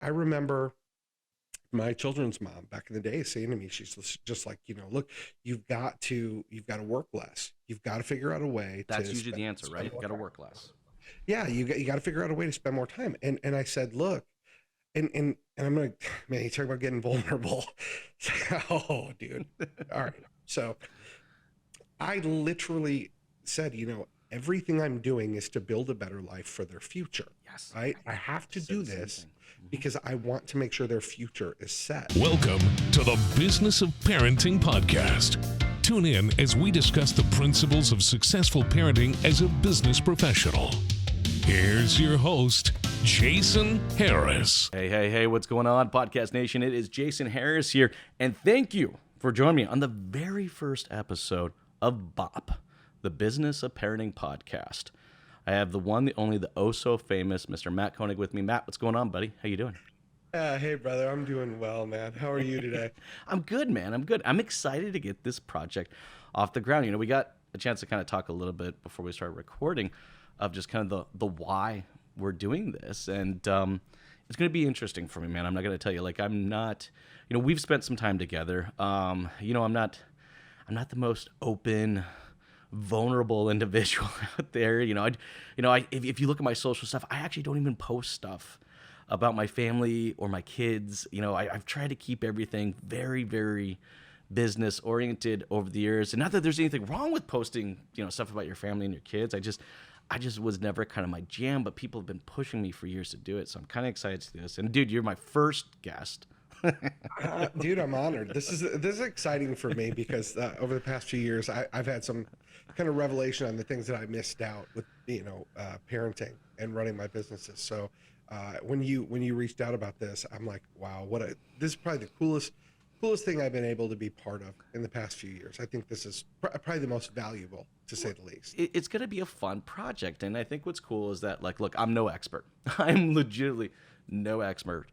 I remember my children's mom back in the day saying to me, she's just like, look, you've got to work less. You've got to figure out a way That's to usually the answer, spend right? more Got to time. work less. Yeah, you got to figure out a way to spend more time. And I said, look, and I'm gonna, man, you talk about getting vulnerable. Oh, dude. All right. So I literally said, everything I'm doing is to build a better life for their future, Yes, right? I have to said do the same this thing. because I want to make sure their future is set. Welcome to the Business of Parenting podcast. Tune in as we discuss the principles of successful parenting as a business professional. Here's your host, Jason Harris. Hey, what's going on, Podcast Nation? It is Jason Harris here, and thank you for joining me on the very first episode of BOP, the Business of Parenting podcast. I have the one, the only, the oh-so-famous Mr. Mat Koenig with me. Matt, what's going on, buddy? How you doing? Hey, brother, I'm doing well, man. How are you today? I'm good, man. I'm good. I'm excited to get this project off the ground. We got a chance to kind of talk a little bit before we started recording of just kind of the why we're doing this. And it's going to be interesting for me, man. I'm not going to tell you, I'm not, we've spent some time together. I'm not the most open, vulnerable individual out there. If you look at my social stuff, I actually don't even post stuff about my family or my kids. I've tried to keep everything very, very business oriented over the years. And not that there's anything wrong with posting, stuff about your family and your kids. I just was never kind of my jam, but people have been pushing me for years to do it. So I'm kind of excited to do this. And dude, you're my first guest. Dude, I'm honored. This is exciting for me because over the past few years, I've had some kind of revelation on the things that I missed out with, parenting and running my businesses. So when you reached out about this, I'm like, wow, this is probably the coolest thing I've been able to be part of in the past few years. I think this is probably the most valuable, to say the least. It's going to be a fun project. And I think what's cool is that, look, I'm no expert. I'm legitimately no expert.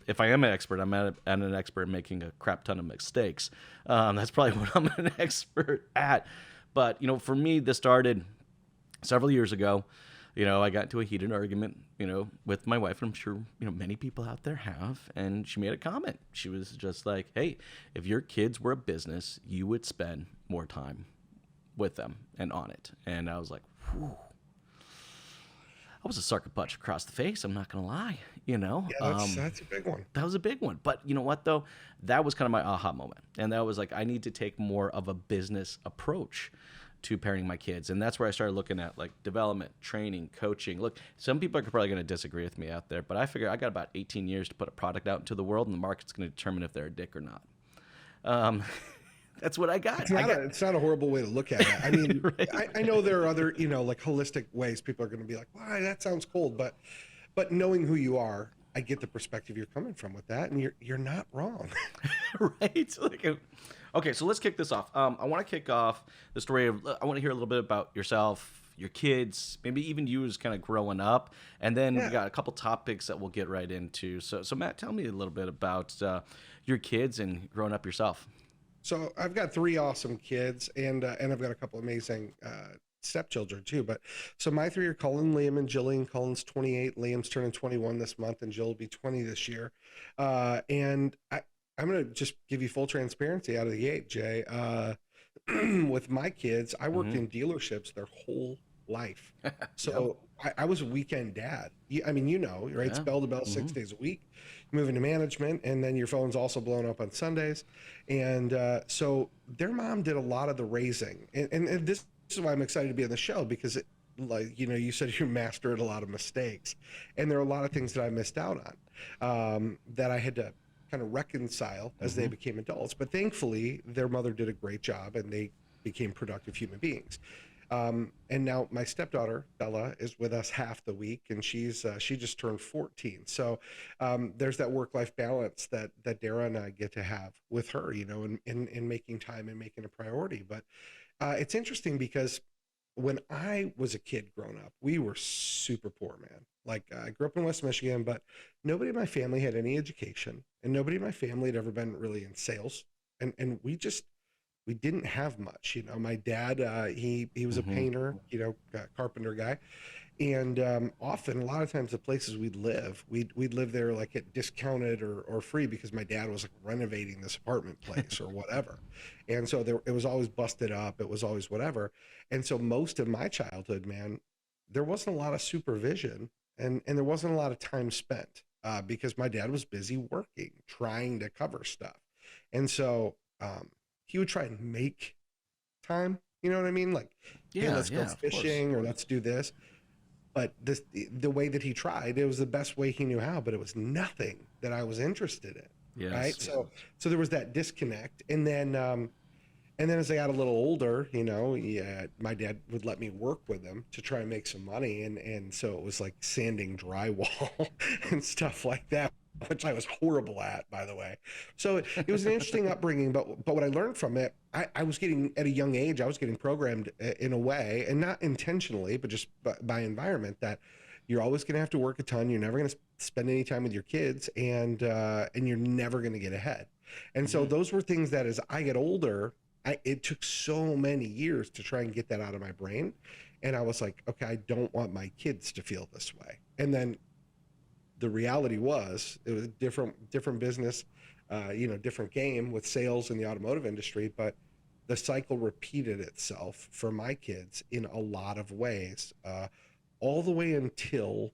If I am an expert, I'm an expert in making a crap ton of mistakes. That's probably what I'm an expert at. But, for me, this started several years ago. I got into a heated argument, with my wife, and I'm sure, many people out there have. And she made a comment. She was just like, hey, if your kids were a business, you would spend more time with them and on it. And I was like, whew. I was a sucker punch across the face. I'm not going to lie, Yeah, that's a big one. That was a big one. But you know what, though? That was kind of my aha moment. And that was like, I need to take more of a business approach to parenting my kids. And that's where I started looking at development, training, coaching. Look, some people are probably going to disagree with me out there, but I figure I got about 18 years to put a product out into the world, and the market's going to determine if they're a dick or not. That's what I got. It's not a horrible way to look at it. I mean, Right. I know there are other, holistic ways people are going to be like, "Why, that sounds cold," but knowing who you are, I get the perspective you're coming from with that, and you're not wrong. Right. Okay, so let's kick this off. I want to kick off the story of, I want to hear a little bit about yourself, your kids, maybe even you as kind of growing up, and then we got a couple topics that we'll get right into. So Matt, tell me a little bit about your kids and growing up yourself. So I've got 3 awesome kids, and I've got a couple amazing stepchildren too. But so my 3 are Cullen, Liam, and Jillian. Cullen's 28, Liam's turning 21 this month, and Jill will be 20 this year. And I'm going to just give you full transparency out of the gate, Jay. With my kids, I worked in dealerships their whole life. So I was a weekend dad. I mean, right? It's bell to bell 6 days a week, moving to management, and then your phone's also blown up on Sundays. And so their mom did a lot of the raising. And this is why I'm excited to be on the show, because you said you're master at a lot of mistakes. And there are a lot of things that I missed out on that I had to kind of reconcile as they became adults. But thankfully, their mother did a great job, and they became productive human beings. And now my stepdaughter Bella is with us half the week, and she just turned 14. So there's that work-life balance that Dara and I get to have with her, in making time and making a priority. But it's interesting because when I was a kid growing up, we were super poor, man. I grew up in West Michigan, but nobody in my family had any education, and nobody in my family had ever been really in sales. And we didn't have much. My dad, he was a painter, carpenter guy. And often, a lot of times, the places we'd live there like at discounted or free because my dad was like renovating this apartment place or whatever. And so it was always busted up. It was always whatever. And so most of my childhood, man, there wasn't a lot of supervision, and there wasn't a lot of time spent because my dad was busy working, trying to cover stuff. And so he would try and make time. You know what I mean? Like, hey, Yeah, let's go yeah, of course. fishing or let's do this. But the way that he tried, it was the best way he knew how, but it was nothing that I was interested in. Right. Yes. So there was that disconnect. And then as I got a little older, yeah, my dad would let me work with him to try and make some money. And so it was like sanding drywall and stuff like that, which I was horrible at, by the way. So it was an interesting upbringing, but what I learned from it, I was getting, at a young age, I was getting programmed in a way, and not intentionally, but just by environment, that you're always going to have to work a ton. You're never going to spend any time with your kids, and you're never going to get ahead. And so those were things that as I get older, it took so many years to try and get that out of my brain. And I was like, okay, I don't want my kids to feel this way. And then the reality was, it was a different business, different game with sales in the automotive industry, but the cycle repeated itself for my kids in a lot of ways, all the way until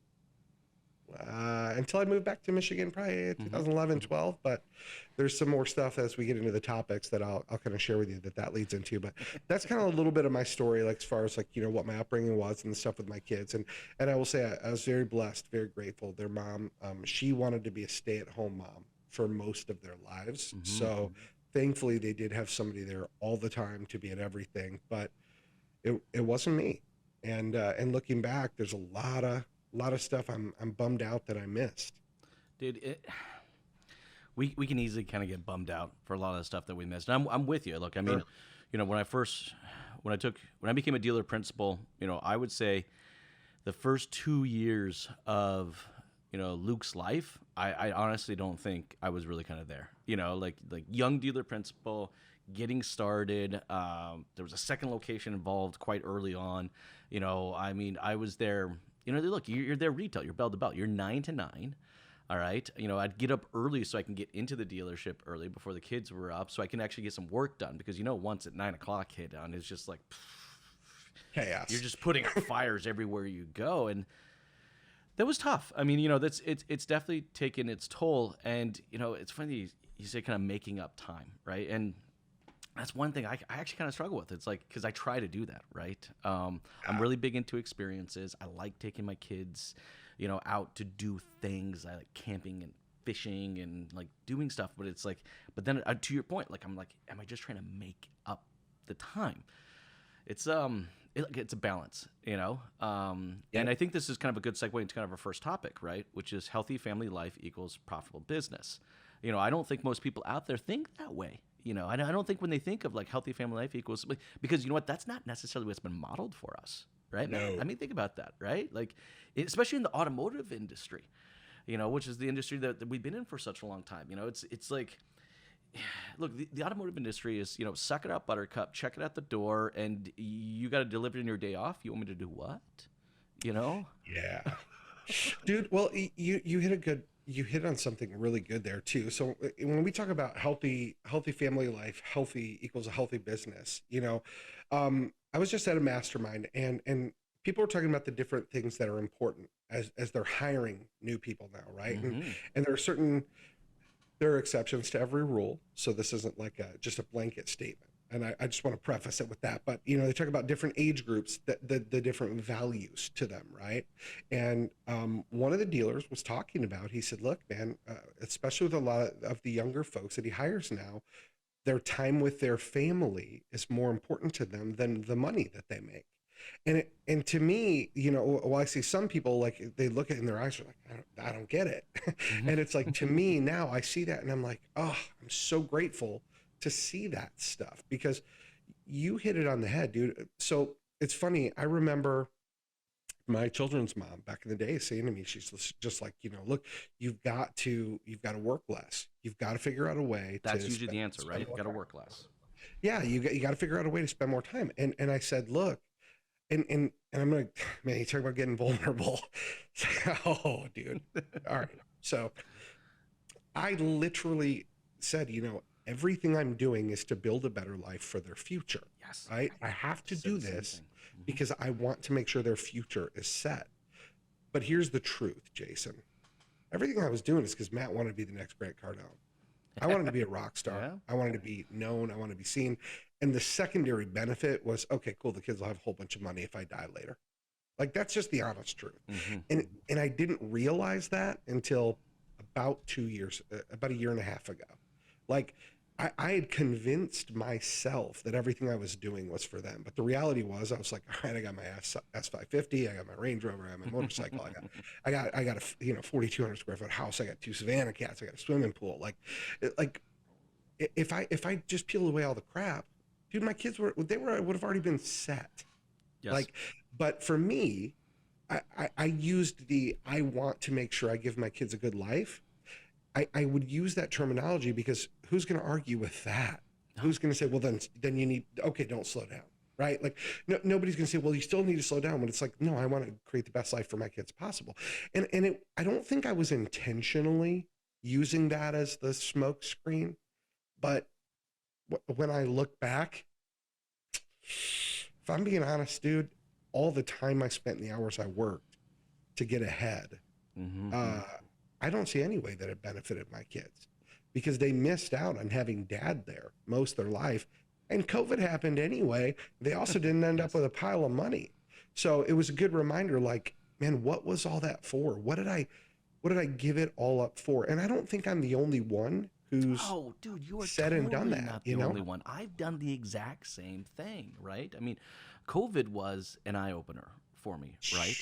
I moved back to Michigan, probably 2011, 12. But there's some more stuff as we get into the topics that I'll kind of share with you that leads into. But that's kind of a little bit of my story, like as far as like, what my upbringing was and the stuff with my kids. And I will say I was very blessed, very grateful. Their mom, she wanted to be a stay-at-home mom for most of their lives. So thankfully they did have somebody there all the time to be at everything, but it wasn't me. And looking back, there's a lot of stuff I'm bummed out that I missed. Dude, we can easily kind of get bummed out for a lot of the stuff that we missed. And I'm with you. Look, I mean, when I became a dealer principal, I would say the first 2 years of Luke's life, I honestly don't think I was really kind of there. Like young dealer principal, getting started. There was a second location involved quite early on. I mean, I was there. Look, you're there retail. You're bell to bell. You're 9 to 9. All right. I'd get up early so I can get into the dealership early before the kids were up, so I can actually get some work done. Because once at 9 o'clock hit on, it's just like chaos. You're just putting out fires everywhere you go, and that was tough. I mean, it's definitely taken its toll. And it's funny you say kind of making up time, right? And that's one thing I actually kind of struggle with. It's like, because I try to do that, right? I'm really big into experiences. I like taking my kids, out to do things. I like camping and fishing and like doing stuff. But it's like, but then to your point, like I'm like, am I just trying to make up the time? It's it's a balance, And I think this is kind of a good segue into kind of our first topic, right? Which is healthy family life equals profitable business. I don't think most people out there think that way. I don't think when they think of like healthy family life equals, because that's not necessarily what's been modeled for us, right? No. I mean, think about that, right? Like, especially in the automotive industry, which is the industry that we've been in for such a long time. It's like, look, the automotive industry is, suck it up, buttercup, check it at the door, and you got to deliver in your day off. You want me to do what? Yeah. Dude, well, you hit on something really good there too. So when we talk about healthy family life, healthy equals a healthy business, I was just at a mastermind and people were talking about the different things that are important as they're hiring new people now. Right. And there are exceptions to every rule. So this isn't like just a blanket statement. And I just want to preface it with that. But, they talk about different age groups, the different values to them, right? And one of the dealers was talking about, he said, look, man, especially with a lot of the younger folks that he hires now, their time with their family is more important to them than the money that they make. And to me, while I see some people, like, they look at it in their eyes, are like, I don't get it. And it's like, to me now, I see that and I'm like, oh, I'm so grateful to see that stuff, because you hit it on the head, dude. So it's funny. I remember my children's mom back in the day saying to me, she's just like, look, you've got to work less. You've got to figure out a way. That's usually the answer, right? Got to work less. Yeah. You got to figure out a way to spend more time. And I said, look, I'm gonna, man, you talk about getting vulnerable. Oh, dude. All right. So I literally said, everything I'm doing is to build a better life for their future. Yes. Right. I have to Said do the same this thing. Mhm. because I want to make sure their future is set. But here's the truth, Jason. Everything I was doing is because Matt wanted to be the next Grant Cardone. I wanted to be a rock star. Yeah. I wanted to be known. I wanted to be seen. And the secondary benefit was, okay, cool. The kids will have a whole bunch of money if I die later. Like, that's just the honest truth. And I didn't realize that until about 2 years, about a year and a half ago. Like, I had convinced myself that everything I was doing was for them. But the reality was, I was like, all right, I got my S550, I got my Range Rover, I got my motorcycle, I got a 4,200 square foot house, I got 2 Savannah cats, I got a swimming pool. Like if I just peeled away all the crap, dude, my kids would have already been set. Yes. Like, but for me, I used I want to make sure I give my kids a good life. I would use that terminology because who's going to argue with that? Who's going to say, well, then you need, okay, don't slow down, right? Like, nobody's going to say, well, you still need to slow down. But it's like, no, I want to create the best life for my kids possible. And I don't think I was intentionally using that as the smoke screen, but when I look back, if I'm being honest, dude, all the time I spent and the hours I worked to get ahead, I don't see any way that it benefited my kids because they missed out on having dad there most of their life. And COVID happened anyway. They also didn't end up with a pile of money. So it was a good reminder, like, man, what was all that for? What did I give it all up for? And I don't think I'm the only one who's dude, you are said totally and done that, not the only one. I've done the exact same thing, right? I mean, COVID was an eye-opener for me, right?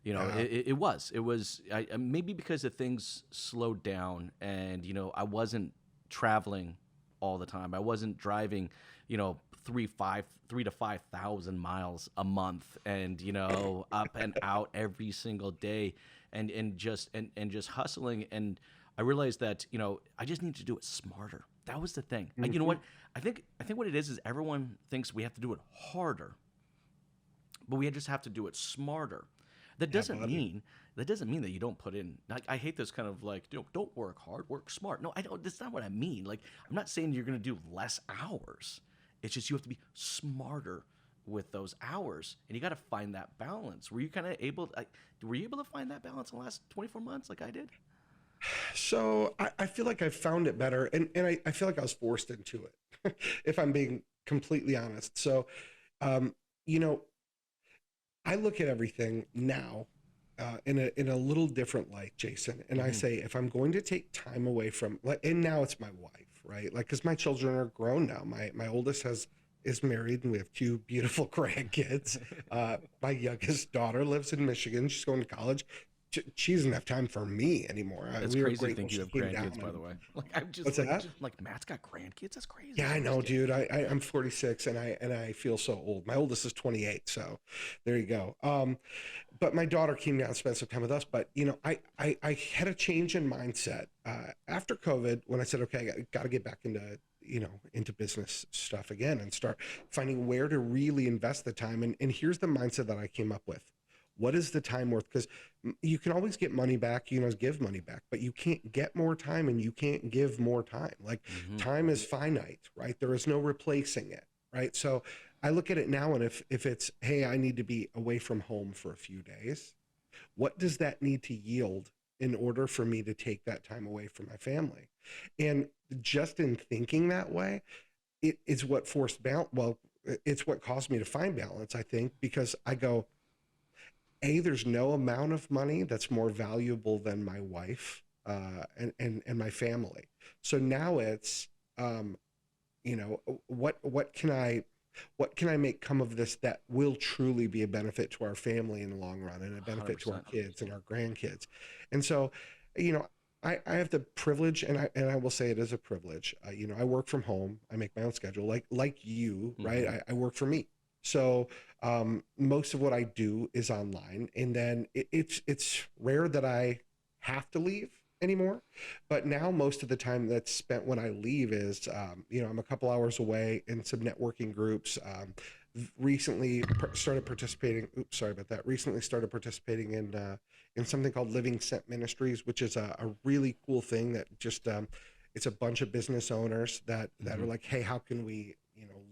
It was maybe because of things slowed down and, I wasn't traveling all the time. I wasn't driving, 3 to 5,000 miles a month and, up and out every single day and just hustling. And I realized that, I just need to do it smarter. That was the thing. You know what? I think what it is everyone thinks we have to do it harder, but we just have to do it smarter. That doesn't mean that you don't put in. Like, I hate this kind of like, don't work hard, work smart. No, I don't. That's not what I mean. Like, I'm not saying you're going to do less hours. It's just you have to be smarter with those hours, and you got to find that balance. Were you kind of able? Were you able to find that balance in the last 24 months, like I did? So I feel like I found it better, and I feel like I was forced into it, if I'm being completely honest. So, I look at everything now in a little different light, Jason. And I say, if I'm going to take time away from, and now it's my wife, right? Like, because my children are grown now. My oldest is married, and we have 2 beautiful grandkids. My youngest daughter lives in Michigan. She's going to college. She doesn't have time for me anymore. It's crazy to think you have grandkids, by the way. Like, I'm just What's that? Like, Matt's got grandkids. That's crazy. Yeah, I know, dude. I'm 46 and I feel so old. My oldest is 28, so there you go. But my daughter came down and spent some time with us. But I had a change in mindset after COVID when I said, okay, I got to get back into business stuff again and start finding where to really invest the time. And here's the mindset that I came up with. What is the time worth? Because you can always get money back, give money back, but you can't get more time and you can't give more time. Like, time is finite, right? There is no replacing it, right? So I look at it now, and if it's, hey, I need to be away from home for a few days, what does that need to yield in order for me to take that time away from my family? And just in thinking that way, it is what forced balance. Well, it's what caused me to find balance, I think, because I go, there's no amount of money that's more valuable than my wife and my family. So now it's, what can I make come of this that will truly be a benefit to our family in the long run and a benefit 100%. To our kids and our grandkids. And so, I have the privilege, and I will say it is a privilege. I work from home. I make my own schedule, like you, right? I work for me. So most of what I do is online, and then it's rare that I have to leave anymore. But now most of the time that's spent when I leave is, I'm a couple hours away in some networking groups. recently started participating. Oops, sorry about that. Recently started participating in something called Living Sent Ministries, which is a really cool thing that just it's a bunch of business owners that are like, hey, how can we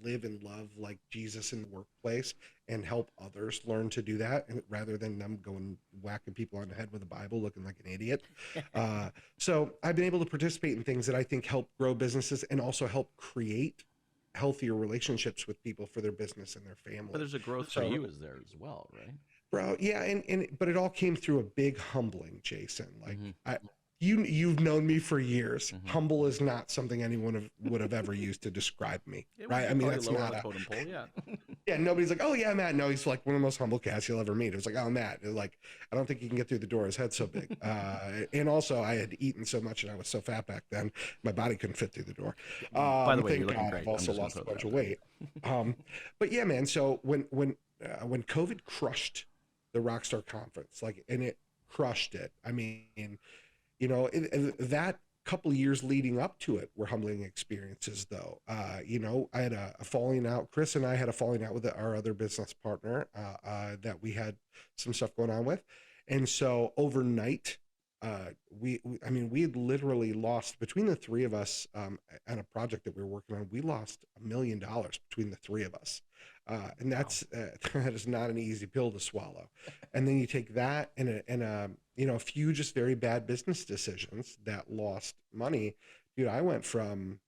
live and love like Jesus in the workplace and help others learn to do that, and rather than them going whacking people on the head with a Bible looking like an idiot. So I've been able to participate in things that I think help grow businesses and also help create healthier relationships with people for their business and their family. But there's a growth for you is there as well, right? Bro, yeah, and but it all came through a big humbling, Jason. Like you've known me for years. Humble is not something anyone would have ever used to describe me, right? I mean, that's not a totem pole, yeah. Yeah, nobody's like, oh yeah, Matt. No, he's like one of the most humble cats you'll ever meet. It was like, oh, Matt. Like, I don't think he can get through the door. His head's so big. And also, I had eaten so much and I was so fat back then, my body couldn't fit through the door. By the way, you're looking God, great. I've also lost a bunch of weight. But yeah, man. So when COVID crushed the Rockstar Conference, and it crushed it. I mean, that couple of years leading up to it were humbling experiences, though. I had a falling out. Chris and I had a falling out with our other business partner that we had some stuff going on with, and so overnight, we had literally lost, between the three of us on a project that we were working on. We lost $1 million between the three of us. And that's that is not an easy pill to swallow. And then you take that and a few just very bad business decisions that lost money. Dude, I went from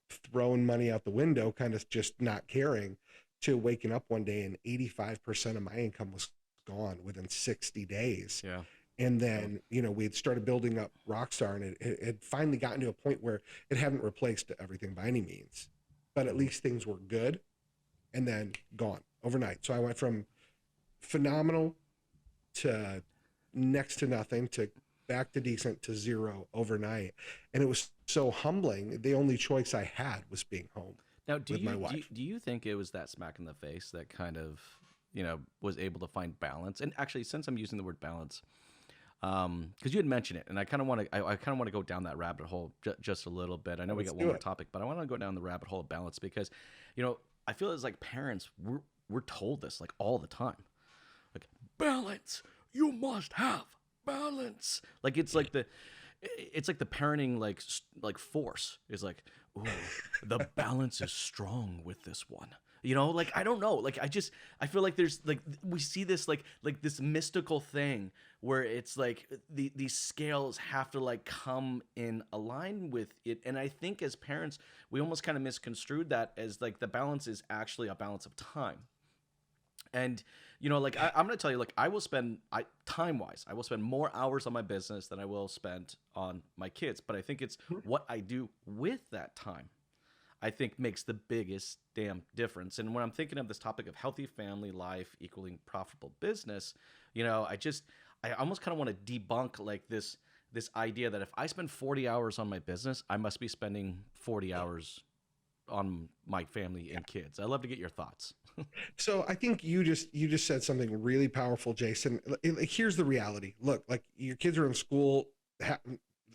throwing money out the window, kind of just not caring, to waking up one day and 85% of my income was gone within 60 days. Yeah. And then, we had started building up Rockstar, and it had finally gotten to a point where it hadn't replaced everything by any means, but at least things were good. And then gone overnight. So I went from phenomenal to next to nothing to back to decent to zero overnight. And it was so humbling. The only choice I had was being home with my wife. Do you think it was that smack in the face that kind of, was able to find balance? And actually, since I'm using the word balance, because you had mentioned it, and I kind of want to go down that rabbit hole just a little bit. I know we got one more topic, but I want to go down the rabbit hole of balance because, I feel as like parents, we're told this like all the time, like balance. You must have balance. Like it's like the parenting like force is like, ooh, the balance is strong with this one. Like I don't know. Like I feel like there's like we see this like this mystical thing where it's like these scales have to like come in align with it. And I think as parents, we almost kind of misconstrued that as like the balance is actually a balance of time. And like I'm gonna tell you, like I will spend time-wise, I will spend more hours on my business than I will spend on my kids. But I think it's what I do with that time, I think makes the biggest damn difference. And when I'm thinking of this topic of healthy family life equaling profitable business, I almost kind of want to debunk like this idea that if I spend 40 hours on my business, I must be spending 40 hours on my family and kids. I'd love to get your thoughts. So I think you just said something really powerful, Jason. Here's the reality. Look, like your kids are in school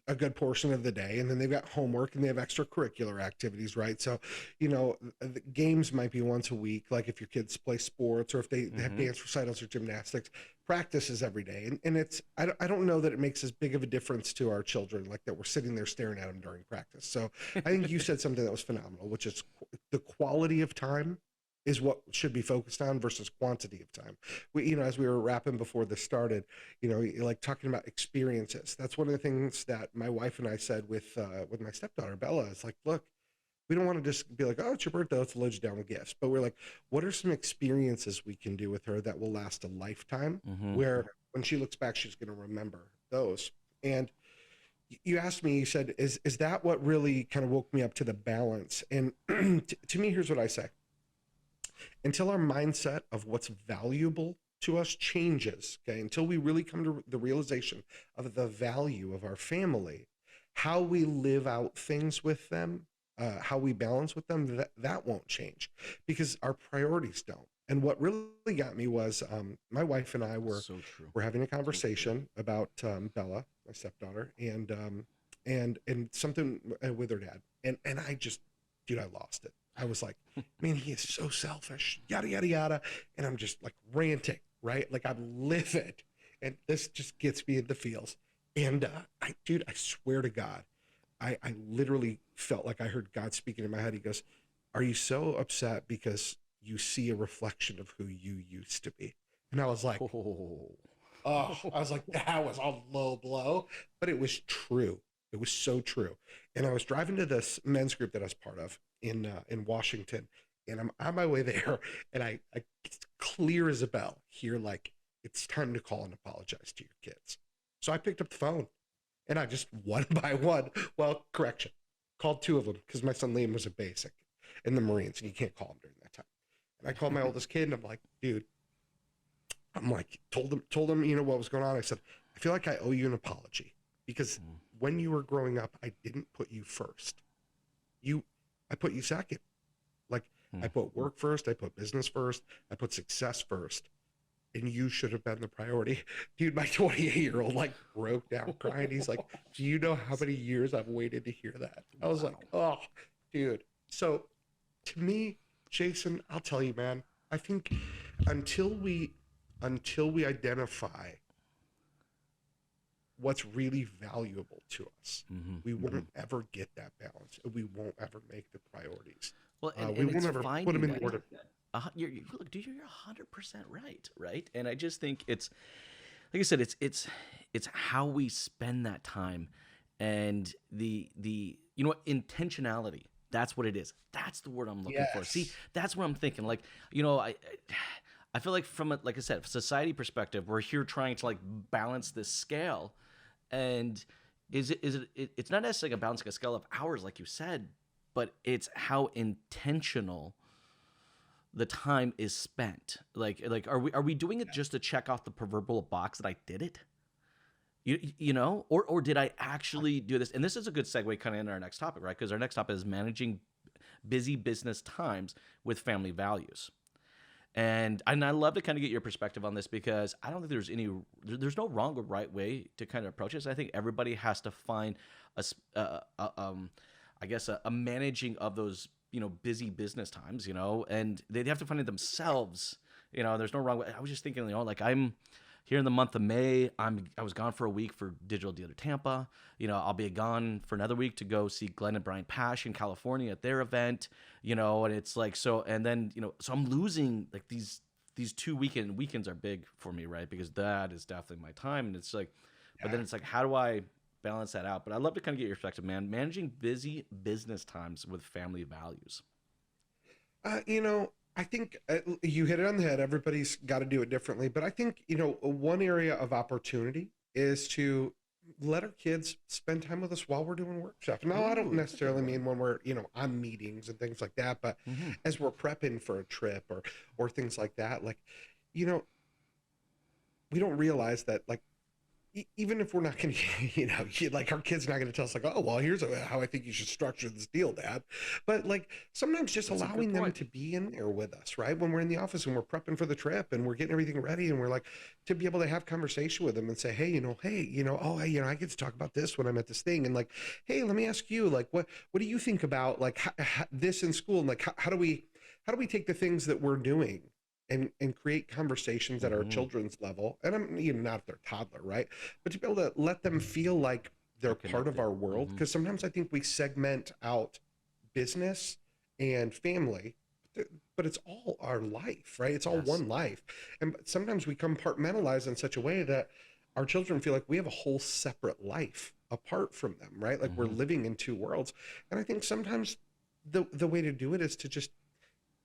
a good portion of the day, and then they've got homework and they have extracurricular activities, right? So, the games might be once a week, like if your kids play sports or if they have dance recitals or gymnastics. Practice is every day. And it's, I don't know that it makes as big of a difference to our children, like that we're sitting there staring at them during practice. So I think you said something that was phenomenal, which is the quality of time is what should be focused on versus quantity of time. We, as we were wrapping before this started, like talking about experiences. That's one of the things that my wife and I said with my stepdaughter, Bella. It's like, look, we don't want to just be like, oh, it's your birthday, let's load you down with gifts. But we're like, what are some experiences we can do with her that will last a lifetime, where when she looks back, she's going to remember those. And you asked me, you said, is that what really kind of woke me up to the balance? And to me, here's what I say. Until our mindset of what's valuable to us changes, okay, until we really come to the realization of the value of our family, how we live out things with them, how we balance with them, that won't change because our priorities don't. And what really got me was my wife and I were having a conversation about Bella, my stepdaughter, and something with her dad. And I just, dude, I lost it. I was like, man, he is so selfish, yada, yada, yada. And I'm just like ranting, right? Like I'm livid. And this just gets me in the feels. And dude, I swear to God, I literally felt like I heard God speaking in my head. He goes, are you so upset because you see a reflection of who you used to be? And I was like, I was like, that was a low blow, but it was true. It was so true. And I was driving to this men's group that I was part of in Washington, and I'm on my way there, and I it's clear as a bell hear like, it's time to call and apologize to your kids. So I picked up the phone, and I just one by one, well, correction, called two of them because my son Liam was a basic in the Marines, and you can't call him during that time. And I called my oldest kid, and I'm like, dude, I'm like, told him, you know, what was going on. I said, I feel like I owe you an apology because when you were growing up, I didn't put you first. I put you second. Like I put work first. I put business first. I put success first. And you should have been the priority. Dude, my 28-year-old like broke down crying. He's like, do you know how many years I've waited to hear that? I was like, oh, dude. So to me, Jason, I'll tell you, man, I think until we identify what's really valuable to us, we won't ever get that balance. We won't ever make the priorities. Well, we won't ever put them in order. Look, dude, you're 100% right? And I just think it's, like I said, it's how we spend that time, and the you know what, intentionality. That's what it is. That's the word I'm looking for. See, that's what I'm thinking. Like, you know, I feel like from a, like I said, society perspective, we're here trying to like balance this scale, and it's not necessarily balancing a scale of hours, like you said, but it's how intentional the time is spent. Like are we doing it just to check off the proverbial box that I did it? You know, or did I actually do this? And this is a good segue kind of into our next topic, right? Because our next topic is managing busy business times with family values. And I love to kind of get your perspective on this, because I don't think there's no wrong or right way to kind of approach this. I think everybody has to find a managing of those, you know, busy business times, you know, and they have to find it themselves. You know, there's no wrong way. I was just thinking, you know, like I'm here in the month of May. I was gone for a week for Digital Dealer Tampa. You know, I'll be gone for another week to go see Glenn and Brian Pash in California at their event. You know, and it's like so. And then, you know, so I'm losing like these 2 weekends are big for me, right? Because that is definitely my time. And it's like, but then it's like, how do I balance that out? But I'd love to kind of get your perspective, man. Managing busy business times with family values. You know, I think you hit it on the head. Everybody's got to do it differently. But I think, you know, one area of opportunity is to let our kids spend time with us while we're doing workshops. Now, I don't necessarily mean when we're, you know, on meetings and things like that, but as we're prepping for a trip or things like that, like, you know, we don't realize that, like, even if we're not going to, you know, like our kid's not going to tell us like, oh, well, here's how I think you should structure this deal, Dad. But like sometimes just allowing them to be in there with us, right? When we're in the office and we're prepping for the trip and we're getting everything ready and we're like, to be able to have conversation with them and say, hey, oh, hey, you know, I get to talk about this when I'm at this thing. And like, hey, let me ask you, like, what do you think about like this in school? And like, how do we take the things that we're doing and create conversations at our children's level? And I'm, you know, not if they're toddler, right? But to be able to let them feel like they're part of our world. Because sometimes I think we segment out business and family, but it's all our life, right? It's all one life. And sometimes we compartmentalize in such a way that our children feel like we have a whole separate life apart from them, right? Like we're living in two worlds. And I think sometimes the way to do it is to just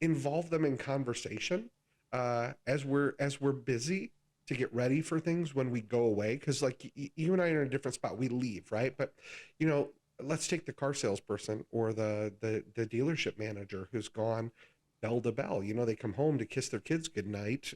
involve them in conversation as we're busy to get ready for things when we go away. Because like you and I are in a different spot. We leave, right? But you know, let's take the car salesperson or the dealership manager who's gone bell to bell. You know, they come home to kiss their kids goodnight.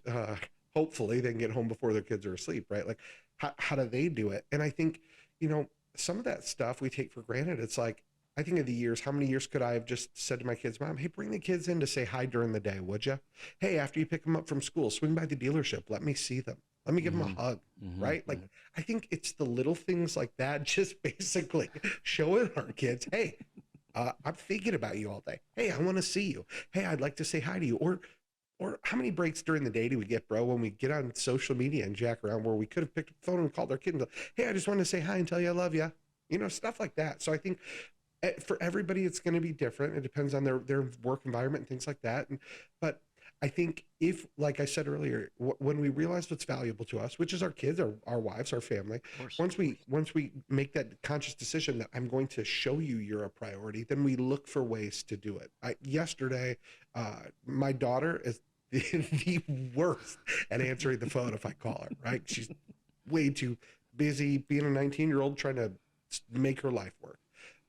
Hopefully they can get home before their kids are asleep, right? Like how do they do it? And I think, you know, some of that stuff we take for granted. It's like, I think of the years, how many years could I have just said to my kids, Mom, hey, bring the kids in to say hi during the day, would you? Hey, after you pick them up from school, swing by the dealership. Let me see them. Let me give them a hug, right? Like, I think it's the little things like that, just basically showing our kids, hey, I'm thinking about you all day. Hey, I want to see you. Hey, I'd like to say hi to you. Or how many breaks during the day do we get, bro, when we get on social media and jack around where we could have picked up the phone and called our kid and go, hey, I just wanted to say hi and tell you I love you. Stuff like that. So I think for everybody, it's going to be different. It depends on their work environment and things like that. But I think if, like I said earlier, when we realize what's valuable to us, which is our kids, our wives, our family, once we make that conscious decision that I'm going to show you you're a priority, then we look for ways to do it. Yesterday, my daughter is the worst at answering the phone if I call her, right? She's way too busy being a 19-year-old trying to make her life work.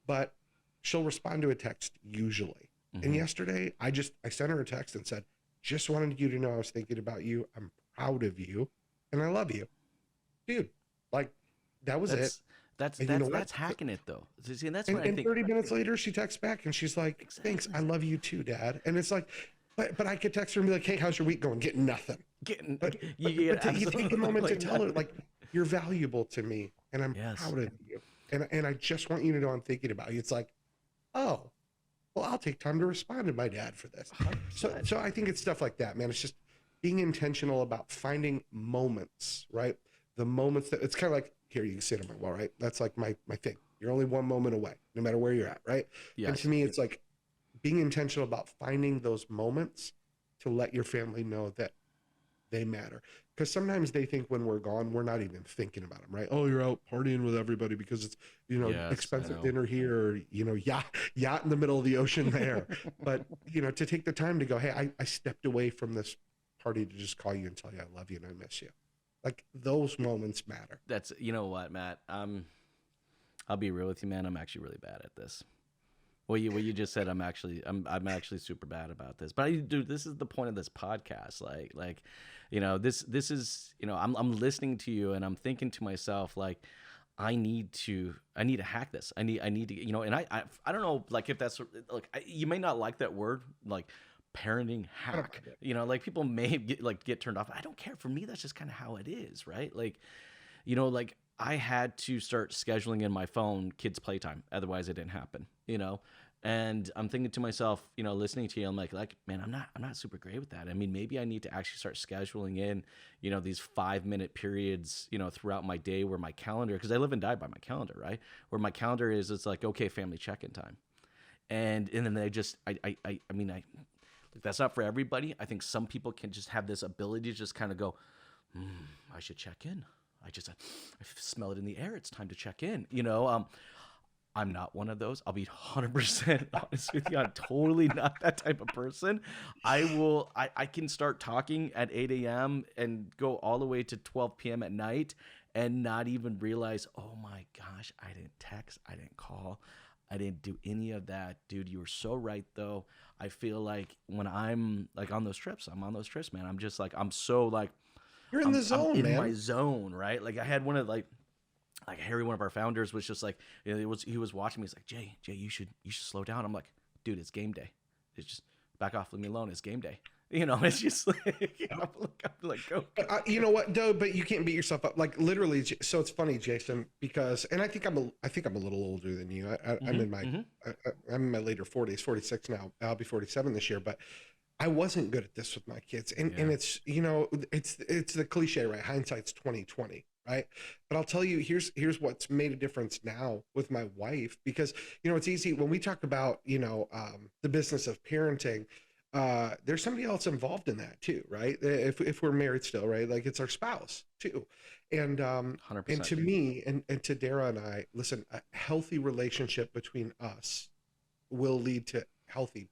But she'll respond to a text usually. Mm-hmm. And yesterday, I sent her a text and said, just wanted you to know I was thinking about you. I'm proud of you. And I love you. Dude, like, that was it. That's hacking it, though. See, and that's what I think. 30 minutes later, she texts back and she's like, thanks, I love you too, Dad. And it's like, but I could text her and be like, hey, how's your week going? Getting nothing. But you take the moment to tell her, like, you're valuable to me and I'm proud of you. And I just want you to know I'm thinking about you. It's like, oh, well, I'll take time to respond to my dad for this. So I think it's stuff like that, man. It's just being intentional about finding moments, right? The moments that it's kind of like, here, you can sit on my wall, right? That's like my thing. You're only one moment away, no matter where you're at, right? Yes. And to me, it's like being intentional about finding those moments to let your family know that they matter. Because sometimes they think when we're gone, we're not even thinking about them, right? Oh, you're out partying with everybody because it's, expensive dinner here, or, yacht in the middle of the ocean there. But, to take the time to go, hey, I stepped away from this party to just call you and tell you I love you and I miss you. Like, those moments matter. That's, you know what, Matt? I'll be real with you, man. I'm actually really bad at this. What you just said, I'm actually super bad about this. But dude, this is the point of this podcast. This is, I'm listening to you and I'm thinking to myself, like, I need to hack this. I need to, and I don't know, like, if that's like, you may not like that word, like parenting hack, like people may get turned off. I don't care. For me, that's just kind of how it is. Right. Like, I had to start scheduling in my phone kids' playtime. Otherwise it didn't happen, And I'm thinking to myself, listening to you, I'm like, man, I'm not super great with that. I mean, maybe I need to actually start scheduling in, these 5-minute periods, throughout my day where my calendar, because I live and die by my calendar, right? Where my calendar is, it's like, okay, family check-in time. And then they just, that's not for everybody. I think some people can just have this ability to just kind of go, I should check in. I smell it in the air. It's time to check in. I'm not one of those. I'll be 100% honest with you. I'm totally not that type of person. I can start talking at 8 a.m. and go all the way to 12 p.m. at night and not even realize, oh my gosh, I didn't text, I didn't call, I didn't do any of that. Dude, you were so right though. I feel like when I'm like on those trips, man. I'm just like, I'm so like, you're in the zone, I'm man. In my zone, right? Like I had one of like Harry, one of our founders, was just like, he was watching me. He's like, Jay, you should slow down. I'm like, dude, it's game day. It's just back off, leave me alone. It's game day. It's just like, I'm like, go. You know what, though? But you can't beat yourself up. Like literally. So it's funny, Jason, because, and I think I'm a little older than you. I'm in my later 40s, 46 now. I'll be 47 this year, but I wasn't good at this with my kids. And it's, it's the cliche, right? Hindsight's 20/20. Right. But I'll tell you, here's what's made a difference now with my wife, because, it's easy when we talk about, the business of parenting, there's somebody else involved in that too. Right. If we're married still, right. Like it's our spouse too. And, 100%. And to me and to Dara and I, listen, a healthy relationship between us will lead to healthy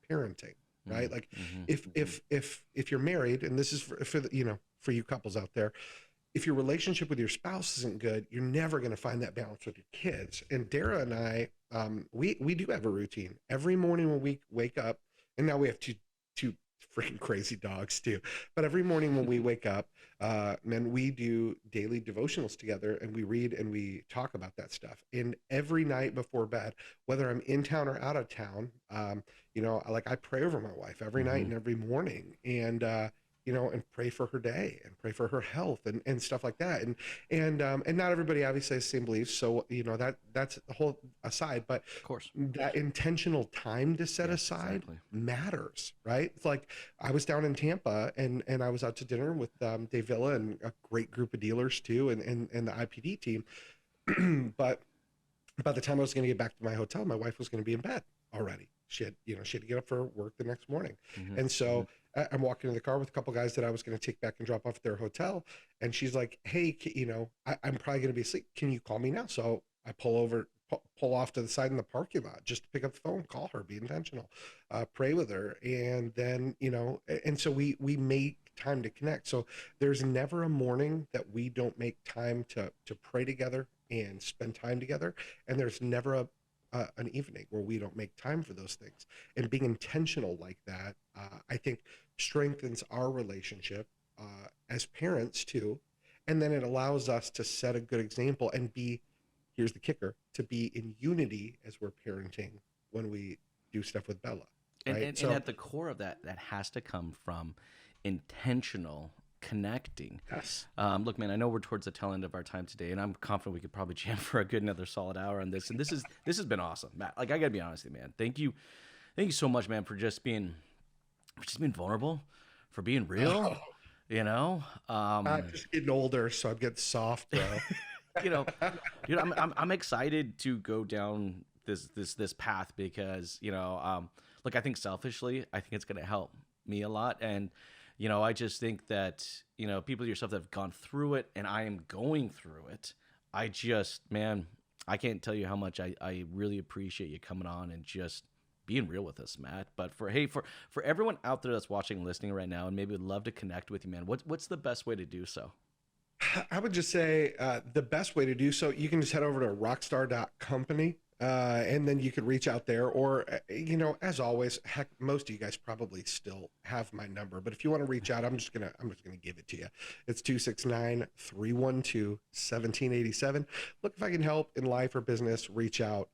parenting. Right. Like if you're married, and this is for you couples out there, if your relationship with your spouse isn't good, you're never going to find that balance with your kids. And Dara and I, we do have a routine every morning when we wake up, and now we have two freaking crazy dogs too. But every morning when we wake up, man, we do daily devotionals together, and we read and we talk about that stuff. And every night before bed, whether I'm in town or out of town, like I pray over my wife every night and every morning. And and pray for her day and pray for her health and stuff like that. And not everybody obviously has the same beliefs. So, that's the whole aside, but Of course. that intentional time to set aside matters, right? It's like I was down in Tampa and I was out to dinner with Dave Villa and a great group of dealers too, and the IPD team. But by the time I was going to get back to my hotel, my wife was going to be in bed already. She had to get up for work the next morning. And so I'm walking in the car with a couple guys that I was going to take back and drop off at their hotel. And she's like, hey, I'm probably going to be asleep. Can you call me now? So I pull off to the side in the parking lot just to pick up the phone, call her, be intentional, pray with her. And then, and so we make time to connect. So there's never a morning that we don't make time to pray together and spend time together. And there's never an evening where we don't make time for those things. And being intentional like that, I think strengthens our relationship as parents too. And then it allows us to set a good example and here's the kicker, to be in unity as we're parenting when we do stuff with Bella. Right? And at the core of that has to come from intentional connecting. Yes. Look, man, I know we're towards the tail end of our time today, and I'm confident we could probably jam for a good another solid hour on this. And this has been awesome, Matt. Like, I gotta be honest with you, man. Thank you so much, man, for just being vulnerable, for being real. I'm just getting older, so I'm getting soft, bro. I'm excited to go down this path because look, I think selfishly, I think it's gonna help me a lot. And I just think that, people yourself that have gone through it, and I am going through it. I can't tell you how much I really appreciate you coming on and just being real with us, Matt. But for everyone out there that's watching and listening right now and maybe would love to connect with you, man, what's the best way to do so? I would just say the best way to do so, you can just head over to rockstar.company. And then you could reach out there, or, as always, heck, most of you guys probably still have my number, but if you want to reach out, I'm just going to give it to you. It's 269-312-1787. Look, if I can help in life or business, reach out.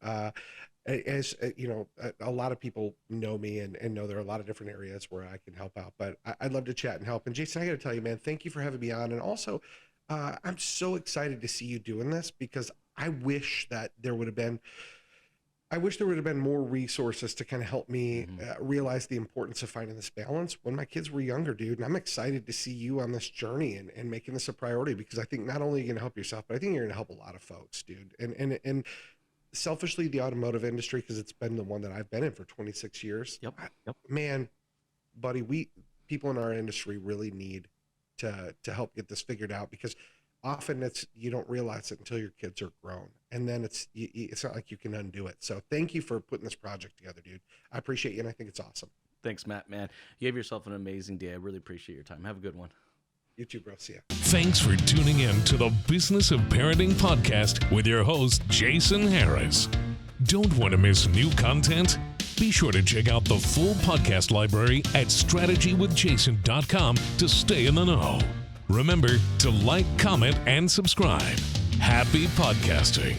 As a lot of people know me and know there are a lot of different areas where I can help out, but I'd love to chat and help. And Jason, I got to tell you, man, thank you for having me on. And also, I'm so excited to see you doing this because I wish there would have been more resources to kind of help me realize the importance of finding this balance when my kids were younger, dude. And I'm excited to see you on this journey and making this a priority, because I think not only are you going to help yourself, but I think you're going to help a lot of folks, dude. And selfishly, the automotive industry, because it's been the one that I've been in for 26 years. Yep. Man, buddy, people in our industry really need to help get this figured out, because often you don't realize it until your kids are grown, and then it's not like you can undo it. So thank you for putting this project together, dude. I appreciate you, and I think it's awesome. Thanks, Matt, man. You have yourself an amazing day. I really appreciate your time. Have a good one. You too, bro. See ya. Thanks for tuning in to the Business of Parenting podcast with your host, Jason Harris. Don't want to miss new content? Be sure to check out the full podcast library at strategywithjason.com to stay in the know. Remember to like, comment, and subscribe. Happy podcasting.